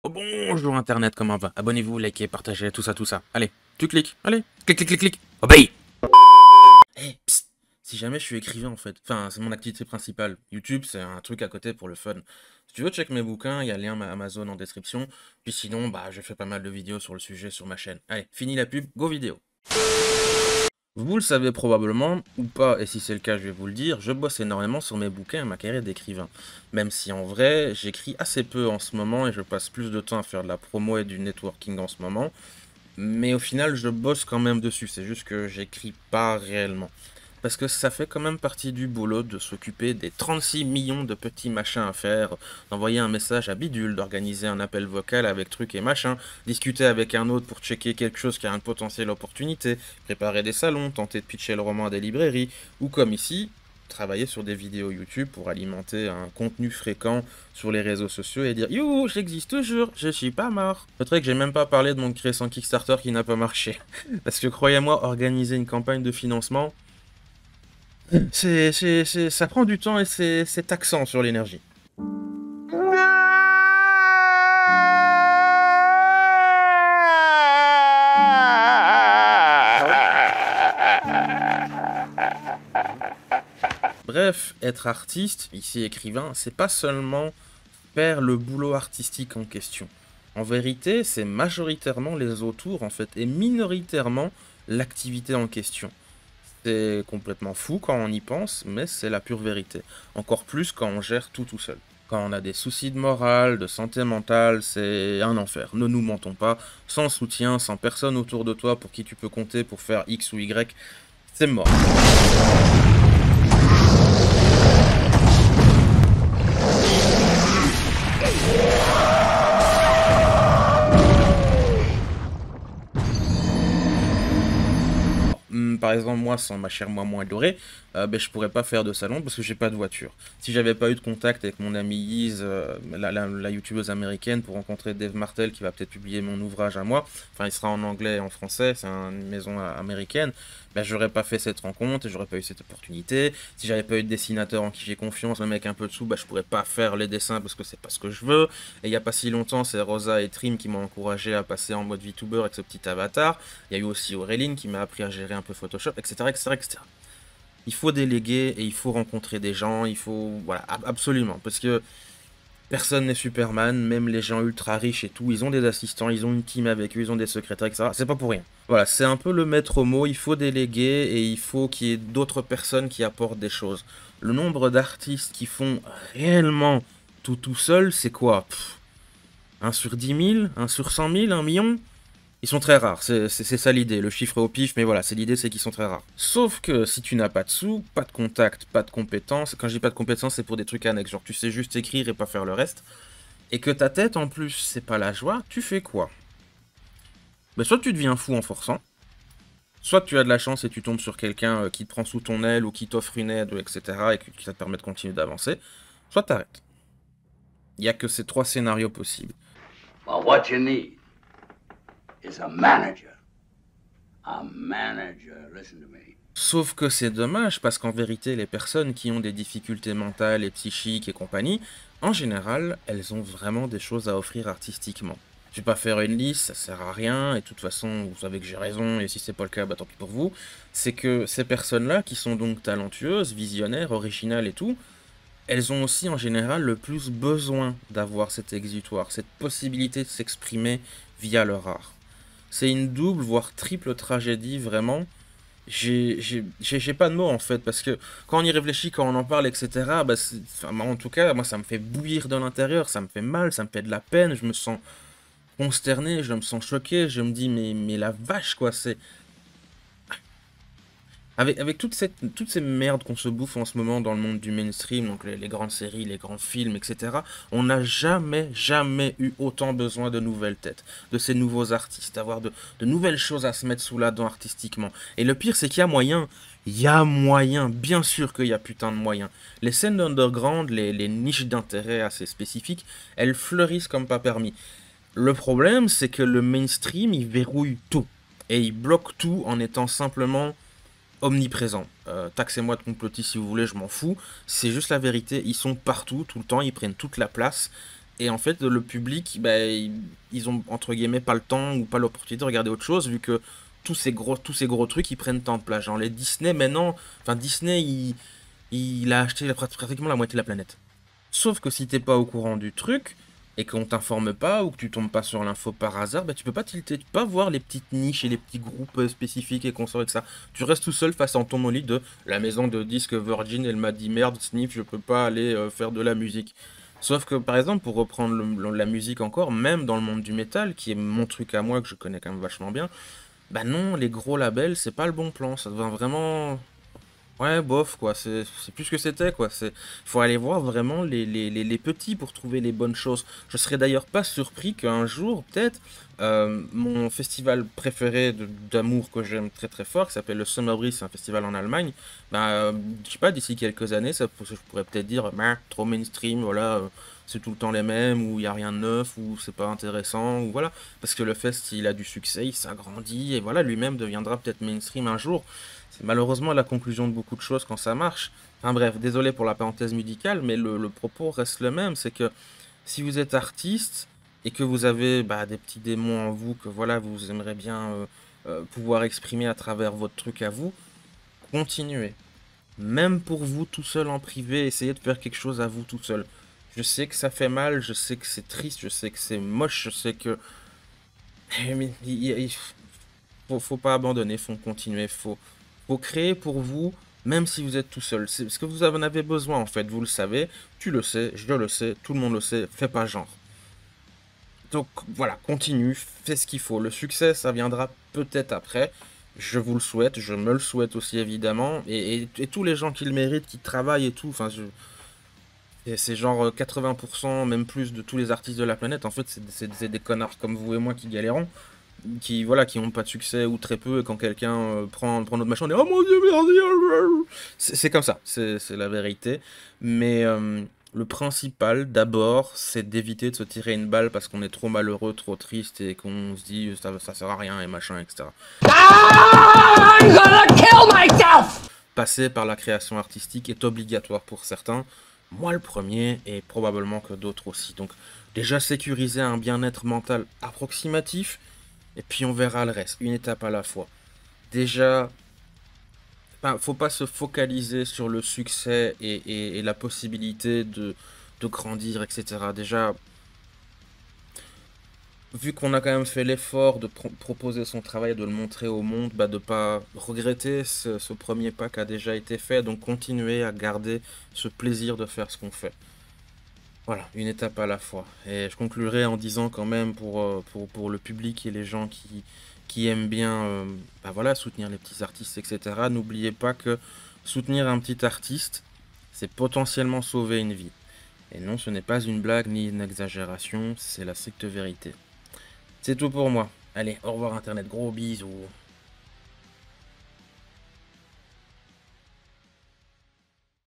Oh, bonjour Internet, comment va? Abonnez-vous, likez, partagez, tout ça, tout ça. Allez, tu cliques, allez, clique, clique, clique, clique. Obéis! Hey, psst, si jamais je suis écrivain en fait, enfin c'est mon activité principale. YouTube c'est un truc à côté pour le fun. Si tu veux check mes bouquins, il y a le lien Amazon en description. Puis sinon, bah je fais pas mal de vidéos sur le sujet sur ma chaîne. Allez, fini la pub, go vidéo. Vous le savez probablement, ou pas, et si c'est le cas je vais vous le dire, je bosse énormément sur mes bouquins et ma carrière d'écrivain. Même si en vrai, j'écris assez peu en ce moment et je passe plus de temps à faire de la promo et du networking en ce moment. Mais au final, je bosse quand même dessus, c'est juste que j'écris pas réellement. Parce que ça fait quand même partie du boulot de s'occuper des 36 millions de petits machins à faire, d'envoyer un message à bidule, d'organiser un appel vocal avec truc et machin, discuter avec un autre pour checker quelque chose qui a une potentielle opportunité, préparer des salons, tenter de pitcher le roman à des librairies, ou comme ici, travailler sur des vidéos YouTube pour alimenter un contenu fréquent sur les réseaux sociaux et dire youhou, j'existe toujours, je suis pas mort. Le truc, j'ai même pas parlé de mon création Kickstarter qui n'a pas marché. Parce que croyez-moi, organiser une campagne de financement, ça prend du temps et c'est taxant sur l'énergie. Bref, être artiste, ici écrivain, c'est pas seulement faire le boulot artistique en question. En vérité, c'est majoritairement les autours, en fait, et minoritairement l'activité en question. C'est complètement fou quand on y pense, mais c'est la pure vérité. Encore plus quand on gère tout seul. Quand on a des soucis de morale, de santé mentale, c'est un enfer. Ne nous mentons pas, sans soutien, sans personne autour de toi pour qui tu peux compter pour faire X ou Y, c'est mort. Par exemple, moi, sans ma chère moi moins adorée, ben, je pourrais pas faire de salon parce que j'ai pas de voiture. Si j'avais pas eu de contact avec mon amie Yiz, la youtubeuse américaine, pour rencontrer Dave Martel qui va peut-être publier mon ouvrage à moi, enfin il sera en anglais et en français, c'est une maison américaine, ben j'aurais pas fait cette rencontre et j'aurais pas eu cette opportunité. Si j'avais pas eu de dessinateur en qui j'ai confiance, même avec un peu de sous, ben je pourrais pas faire les dessins parce que c'est pas ce que je veux. Et il y a pas si longtemps, c'est Rosa et Trim qui m'ont encouragé à passer en mode VTuber avec ce petit avatar. Il y a eu aussi Auréline qui m'a appris à gérer un peu Photoshop, etc., etc., etc. Il faut déléguer et il faut rencontrer des gens, il faut... Voilà, absolument. Parce que personne n'est Superman, même les gens ultra riches et tout, ils ont des assistants, ils ont une team avec eux, ils ont des secrétaires, etc. C'est pas pour rien. Voilà, c'est un peu le maître mot, il faut déléguer et il faut qu'il y ait d'autres personnes qui apportent des choses. Le nombre d'artistes qui font réellement tout seul, c'est quoi? 1 sur 10 000, 1 sur 100 000, 1 million? Ils sont très rares, c'est ça l'idée, le chiffre est au pif, mais voilà, c'est l'idée, c'est qu'ils sont très rares. Sauf que si tu n'as pas de sous, pas de contact, pas de compétences, quand je dis pas de compétences, c'est pour des trucs annexes, genre tu sais juste écrire et pas faire le reste, et que ta tête en plus, c'est pas la joie, tu fais quoi? Ben, soit tu deviens fou en forçant, soit tu as de la chance et tu tombes sur quelqu'un qui te prend sous ton aile ou qui t'offre une aide, etc., et qui ça te permet de continuer d'avancer, soit t'arrêtes. Il n'y a que ces 3 scénarios possibles. Well, what you need is a manager. A manager, listen to me. Sauf que c'est dommage, parce qu'en vérité, les personnes qui ont des difficultés mentales et psychiques et compagnie, en général, elles ont vraiment des choses à offrir artistiquement. Je vais pas faire une liste, ça sert à rien, et de toute façon, vous savez que j'ai raison, et si c'est pas le cas, bah tant pis pour vous. C'est que ces personnes-là, qui sont donc talentueuses, visionnaires, originales et tout, elles ont aussi en général le plus besoin d'avoir cet exutoire, cette possibilité de s'exprimer via leur art. C'est une double, voire triple tragédie, vraiment. J'ai pas de mots en fait, parce que quand on y réfléchit, quand on en parle, etc., bah, enfin, en tout cas, moi ça me fait bouillir de l'intérieur, ça me fait mal, ça me fait de la peine, je me sens consterné, je me sens choqué, je me dis, mais la vache quoi, c'est... Avec toutes ces merdes qu'on se bouffe en ce moment dans le monde du mainstream, donc les grandes séries, les grands films, etc., on n'a jamais eu autant besoin de nouvelles têtes, de ces nouveaux artistes, d'avoir de nouvelles choses à se mettre sous la dent artistiquement. Et le pire, c'est qu'il y a moyen, bien sûr qu'il y a putain de moyens. Les scènes d'underground, les niches d'intérêt assez spécifiques, elles fleurissent comme pas permis. Le problème, c'est que le mainstream, il verrouille tout. Et il bloque tout en étant simplement omniprésent. Taxez-moi de complotiste si vous voulez, je m'en fous. C'est juste la vérité, ils sont partout, tout le temps, ils prennent toute la place. Et en fait, le public, bah, ils ont entre guillemets pas le temps ou pas l'opportunité de regarder autre chose, vu que tous ces gros trucs, ils prennent tant de place. Genre les Disney maintenant, enfin Disney, il a acheté pratiquement la moitié de la planète. Sauf que si t'es pas au courant du truc, et qu'on t'informe pas, ou que tu tombes pas sur l'info par hasard, bah tu peux pas tilter, tu peux pas voir les petites niches et les petits groupes spécifiques et consorts et que ça. Tu restes tout seul face à ton monolithe de la maison de disques Virgin, elle m'a dit merde, Sniff, je peux pas aller faire de la musique. Sauf que par exemple, pour reprendre la musique encore, même dans le monde du métal, qui est mon truc à moi, que je connais quand même vachement bien, bah non, les gros labels, c'est pas le bon plan, ça devient vraiment... Ouais, bof, quoi, c'est plus ce que c'était, quoi. Faut aller voir vraiment les petits pour trouver les bonnes choses. Je serais d'ailleurs pas surpris qu'un jour, peut-être, mon festival préféré d'amour que j'aime très très fort, qui s'appelle le Summer Breeze, c'est un festival en Allemagne, bah, je sais pas, d'ici quelques années, je pourrais peut-être dire, bah, trop mainstream, voilà, c'est tout le temps les mêmes, ou il y a rien de neuf, ou c'est pas intéressant, ou voilà. Parce que le fest, il a du succès, il s'agrandit, et voilà, lui-même deviendra peut-être mainstream un jour. C'est malheureusement la conclusion de beaucoup de choses quand ça marche. Enfin bref, désolé pour la parenthèse musicale, mais le propos reste le même. C'est que si vous êtes artiste et que vous avez bah, des petits démons en vous que voilà, vous aimeriez bien pouvoir exprimer à travers votre truc à vous, continuez. Même pour vous tout seul en privé, essayez de faire quelque chose à vous tout seul. Je sais que ça fait mal, je sais que c'est triste, je sais que c'est moche, je sais que... Mais faut pas abandonner, faut continuer, faut créer pour vous, même si vous êtes tout seul. C'est ce que vous en avez besoin en fait, vous le savez, tu le sais, je le sais, tout le monde le sait, fais pas genre. Donc voilà, continue, fais ce qu'il faut. Le succès, ça viendra peut-être après. Je vous le souhaite, je me le souhaite aussi évidemment, et tous les gens qui le méritent, qui travaillent et tout, enfin c'est genre 80%, même plus de tous les artistes de la planète, en fait c'est des connards comme vous et moi qui galérons, qui voilà qui ont pas de succès ou très peu et quand quelqu'un prend notre machin on est oh mon dieu merci c'est comme ça c'est la vérité mais le principal d'abord c'est d'éviter de se tirer une balle parce qu'on est trop malheureux trop triste et qu'on se dit ça sert à rien et machin etc. I'm gonna kill myself. Passer par la création artistique est obligatoire pour certains, moi le premier et probablement que d'autres aussi. Donc déjà sécuriser un bien-être mental approximatif et puis on verra le reste, une étape à la fois. Déjà, enfin, faut pas se focaliser sur le succès et la possibilité de grandir, etc. Déjà, vu qu'on a quand même fait l'effort de proposer son travail, de le montrer au monde, bah de pas regretter ce premier pas qui a déjà été fait, donc continuer à garder ce plaisir de faire ce qu'on fait. Voilà, une étape à la fois. Et je conclurai en disant quand même pour le public et les gens qui aiment bien bah voilà, soutenir les petits artistes, etc. N'oubliez pas que soutenir un petit artiste, c'est potentiellement sauver une vie. Et non, ce n'est pas une blague ni une exagération, c'est la stricte vérité. C'est tout pour moi. Allez, au revoir Internet, gros bisous.